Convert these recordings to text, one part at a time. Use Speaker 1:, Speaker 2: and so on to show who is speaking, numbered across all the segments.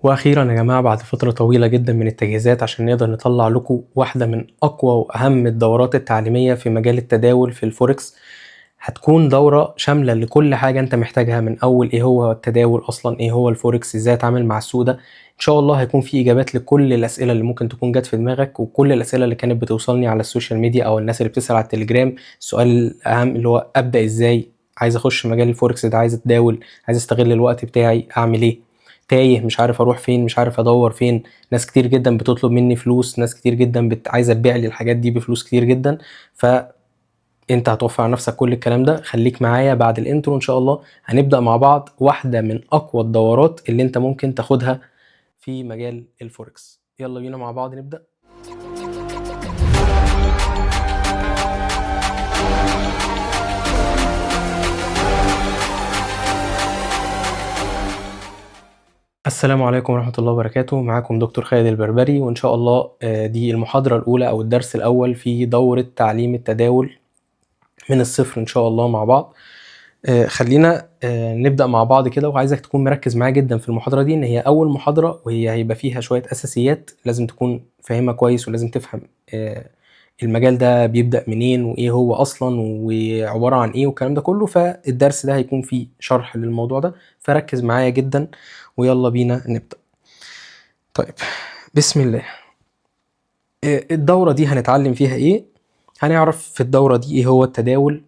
Speaker 1: واخيرا يا جماعه بعد فتره طويله جدا من التجهيزات عشان نقدر نطلع لكم واحده من اقوى واهم الدورات التعليميه في مجال التداول في الفوركس. هتكون دوره شامله لكل حاجه انت محتاجها، من اول ايه هو التداول اصلا، ايه هو الفوركس، ازاي اتعامل مع السوق ده. ان شاء الله هيكون في اجابات لكل الاسئله اللي ممكن تكون جت في دماغك، وكل الاسئله اللي كانت بتوصلني على السوشيال ميديا او الناس اللي بتسال على التليجرام. السؤال الاهم اللي هو ابدا ازاي، عايز اخش مجال الفوركس ده، عايز اتداول، عايز استغل الوقت بتاعي، اعمل ايه، تايه مش عارف اروح فين، مش عارف ادور فين. ناس كتير جدا بتطلب مني فلوس، ناس كتير جدا عايزه تبيع لي الحاجات دي بفلوس كتير جدا. فانت هتوفر على نفسك كل الكلام ده. خليك معايا بعد الانترو ان شاء الله هنبدا مع بعض واحده من اقوى الدورات اللي انت ممكن تاخدها في مجال الفوركس. يلا بينا مع بعض نبدا. السلام عليكم ورحمة الله وبركاته. معاكم دكتور خالد البربري، وإن شاء الله دي المحاضرة الأولى أو الدرس الأول في دورة تعليم التداول من الصفر إن شاء الله مع بعض. خلينا نبدأ مع بعض كده، وعايزك تكون مركز معايا جدا في المحاضرة دي، إن هي أول محاضرة وهي هيبقى فيها شوية أساسيات لازم تكون فاهمها كويس، ولازم تفهم المجال ده بيبدأ منين وإيه هو أصلا وعبارة عن إيه والكلام ده كله. فالدرس ده هيكون فيه شرح للموضوع ده، فركز معايا جدا ويلا بينا نبدأ. طيب بسم الله. الدورة دي هنتعلم فيها إيه؟ هنعرف في الدورة دي إيه هو التداول،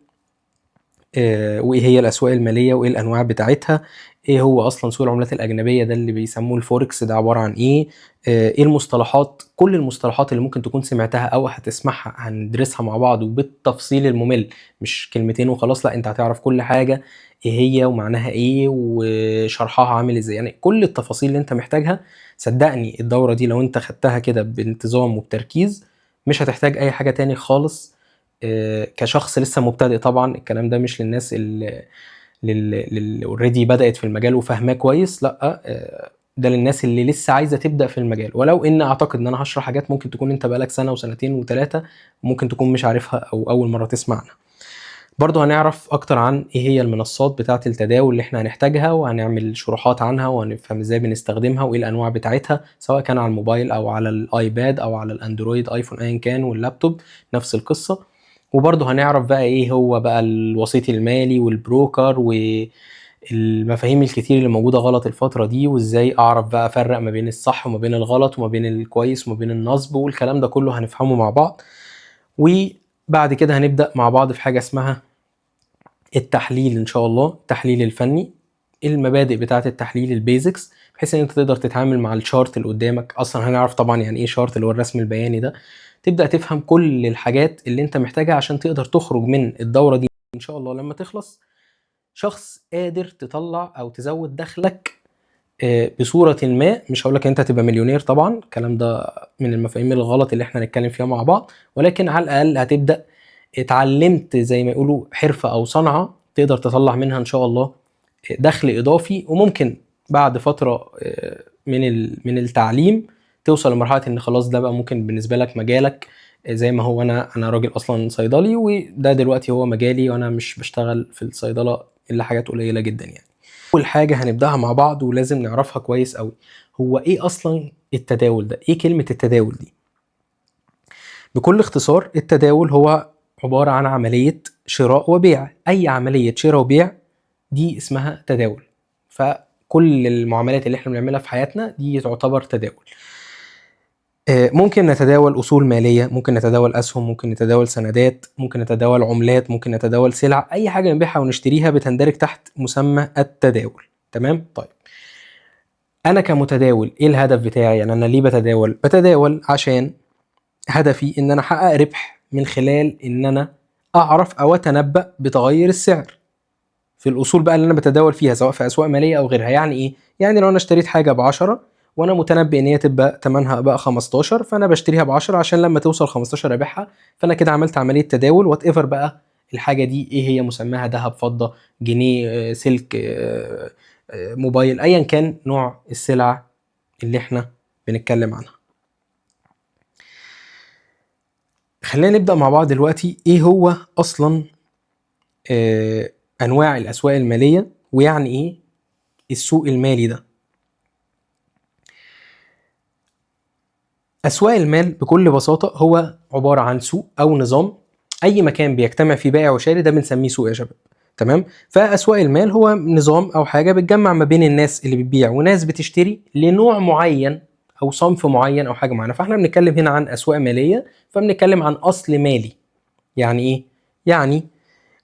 Speaker 1: وايه هي الاسواق الماليه وايه الانواع بتاعتها، ايه هو اصلا سوق العملات الاجنبيه ده اللي بيسموه الفوركس ده عباره عن ايه، ايه المصطلحات، كل المصطلحات اللي ممكن تكون سمعتها او هتسمعها هندرسها مع بعض وبالتفصيل الممل، مش كلمتين وخلاص، لا انت هتعرف كل حاجه ايه هي ومعناها ايه وشرحها عامل ازاي، يعني كل التفاصيل اللي انت محتاجها. صدقني الدوره دي لو انت خدتها كده بانتظام وبتركيز مش هتحتاج اي حاجه تاني خالص. كشخص لسه مبتدئ، طبعا الكلام ده مش للناس اللي اوريدي بدأت في المجال وفاهماه كويس، لا ده للناس اللي لسه عايزه تبدأ في المجال. ولو ان اعتقد ان انا هشرح حاجات ممكن تكون انت بقالك سنه وسنتين وثلاثه ممكن تكون مش عارفها او اول مره تسمع عنها. برضو هنعرف اكتر عن ايه هي المنصات بتاعه التداول اللي احنا هنحتاجها، وهنعمل شروحات عنها وهنفهم ازاي بنستخدمها وايه الانواع بتاعتها، سواء كان على الموبايل او على الايباد او على الاندرويد ايفون ايا كان، واللابتوب نفس القصه. وبرضه هنعرف بقى ايه هو بقى الوسيط المالي والبروكر والمفاهيم الكتير اللي موجودة غلط الفترة دي، وازاي اعرف بقى افرق ما بين الصح وما بين الغلط وما بين الكويس وما بين النصب، والكلام ده كله هنفهمه مع بعض. وبعد كده هنبدأ مع بعض في حاجة اسمها التحليل ان شاء الله، التحليل الفني، المبادئ بتاعة التحليل البيزكس، بحيث ان انت تقدر تتعامل مع الشارت اللي قدامك. اصلا هنعرف طبعا يعني ايه شارت، اللي هو الرسم البياني ده. تبدأ تفهم كل الحاجات اللي انت محتاجها عشان تقدر تخرج من الدورة دي ان شاء الله لما تخلص شخص قادر تطلع او تزود دخلك بصورة ما. مش هقولك انت تبقى مليونير طبعا، الكلام ده من المفاهيم الغلط اللي احنا هنتكلم فيها مع بعض، ولكن على الاقل هتبدأ اتعلمت زي ما يقولوا حرفة او صنعة تقدر تطلع منها ان شاء الله دخل اضافي. وممكن بعد فترة من التعليم توصل لمرحلة ان خلاص ده بقى ممكن بالنسبة لك مجالك. زي ما هو انا راجل اصلا صيدلي، وده دلوقتي هو مجالي، وانا مش بشتغل في الصيدلة الا حاجات قليلة جدا يعني. اول حاجة هنبدأها مع بعض ولازم نعرفها كويس قوي، هو ايه اصلا التداول ده، ايه كلمة التداول دي؟ بكل اختصار التداول هو عبارة عن عملية شراء وبيع. اي عملية شراء وبيع دي اسمها تداول. فكل المعاملات اللي احنا بنعملها في حياتنا دي تعتبر تداول. ممكن نتداول أصول مالية، ممكن نتداول أسهم، ممكن نتداول سندات، ممكن نتداول عملات، ممكن نتداول سلع. أي حاجة نبيعها ونشتريها بتندرج تحت مسمى التداول. تمام؟ طيب أنا كمتداول إيه الهدف بتاعي؟ يعني أنا ليه بتداول؟ بتداول عشان هدفي إن أنا أحقق ربح من خلال إن أنا أعرف أو أتنبأ بتغير السعر في الأصول بقى اللي أنا بتداول فيها، سواء في أسواق مالية أو غيرها. يعني إيه؟ يعني لو أنا اشتريت حاجة ب10 وانا متنبئ ان هي تبقى ثمنها بقى 15، فانا بشتريها ب10 عشان لما توصل 15 ابيعها. فانا كده عملت عمليه تداول. وات ايفر بقى الحاجه دي ايه هي مسماها، ذهب، فضه، جنيه، سلك، موبايل، ايا كان نوع السلع اللي احنا بنتكلم عنها. خلينا نبدا مع بعض دلوقتي ايه هو اصلا انواع الاسواق الماليه، ويعني ايه السوق المالي ده. اسواق المال بكل بساطه هو عباره عن سوق او نظام، اي مكان بيجتمع فيه بائع وشاري ده بنسميه سوق يا شباب. تمام. فاسواق المال هو نظام او حاجه بتجمع ما بين الناس اللي بتبيع وناس بتشتري لنوع معين او صنف معين او حاجه معينه. فاحنا بنتكلم هنا عن اسواق ماليه، فبنتكلم عن اصل مالي. يعني ايه؟ يعني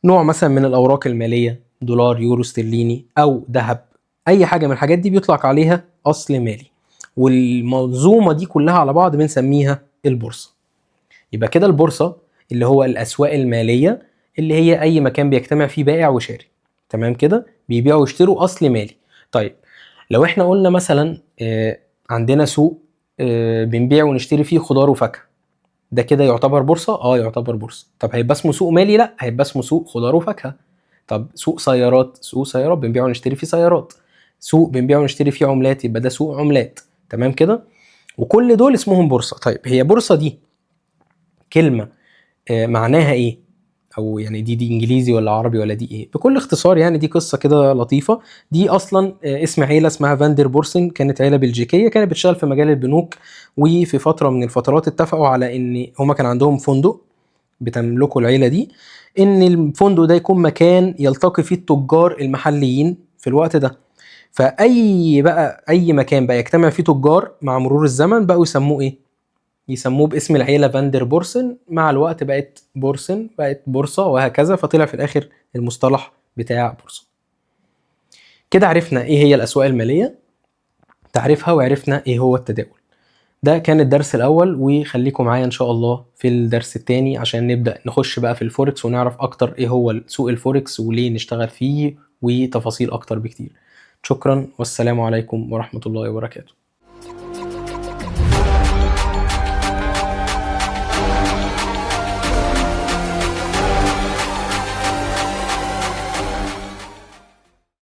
Speaker 1: نوع مثلا من الاوراق الماليه، دولار، يورو، استرليني او ذهب، اي حاجه من الحاجات دي بيطلق عليها اصل مالي. والمنظومه دي كلها على بعض بنسميها البورصه. يبقى كده البورصه اللي هو الاسواق الماليه اللي هي اي مكان بيجتمع فيه بائع وشاري. تمام كده، بيبيعوا ويشتروا اصل مالي. طيب لو احنا قلنا مثلا عندنا سوق بنبيع ونشتري فيه خضار وفاكهه، ده كده يعتبر بورصه؟ يعتبر بورصه. طب هيبقى اسمه سوق مالي؟ لا، هيبقى اسمه سوق خضار وفاكهه. طب سوق سيارات؟ سوق سيارات بنبيع ونشتري فيه سيارات. سوق بنبيع ونشتري فيه عملات، يبقى ده سوق عملات. تمام كده. وكل دول اسمهم بورصه. طيب هي بورصه دي كلمه معناها ايه؟ او يعني دي انجليزي ولا عربي ولا دي ايه؟ بكل اختصار يعني دي قصه كده لطيفه. دي اصلا اسم عيله اسمها فاندر بورسن، كانت عيله بلجيكيه كانت بتشتغل في مجال البنوك. وفي فتره من الفترات اتفقوا على ان هما كان عندهم فندق بتملكه العيله دي، ان الفندق ده يكون مكان يلتقي فيه التجار المحليين في الوقت ده. اي مكان بقى يجتمع فيه تجار مع مرور الزمن بقوا يسموه ايه؟ يسموه باسم العيله فاندر بورسن. مع الوقت بقت بورسن، بقت بورصه، وهكذا. فطلع في الاخر المصطلح بتاع بورصه. كده عرفنا ايه هي الاسواق الماليه، تعرفها، وعرفنا ايه هو التداول. ده كان الدرس الاول، وخليكم معايا ان شاء الله في الدرس الثاني عشان نبدا نخش بقى في الفوركس ونعرف اكتر ايه هو سوق الفوركس وليه نشتغل فيه، وتفاصيل اكتر بكتير. شكرا، والسلام عليكم ورحمه الله وبركاته.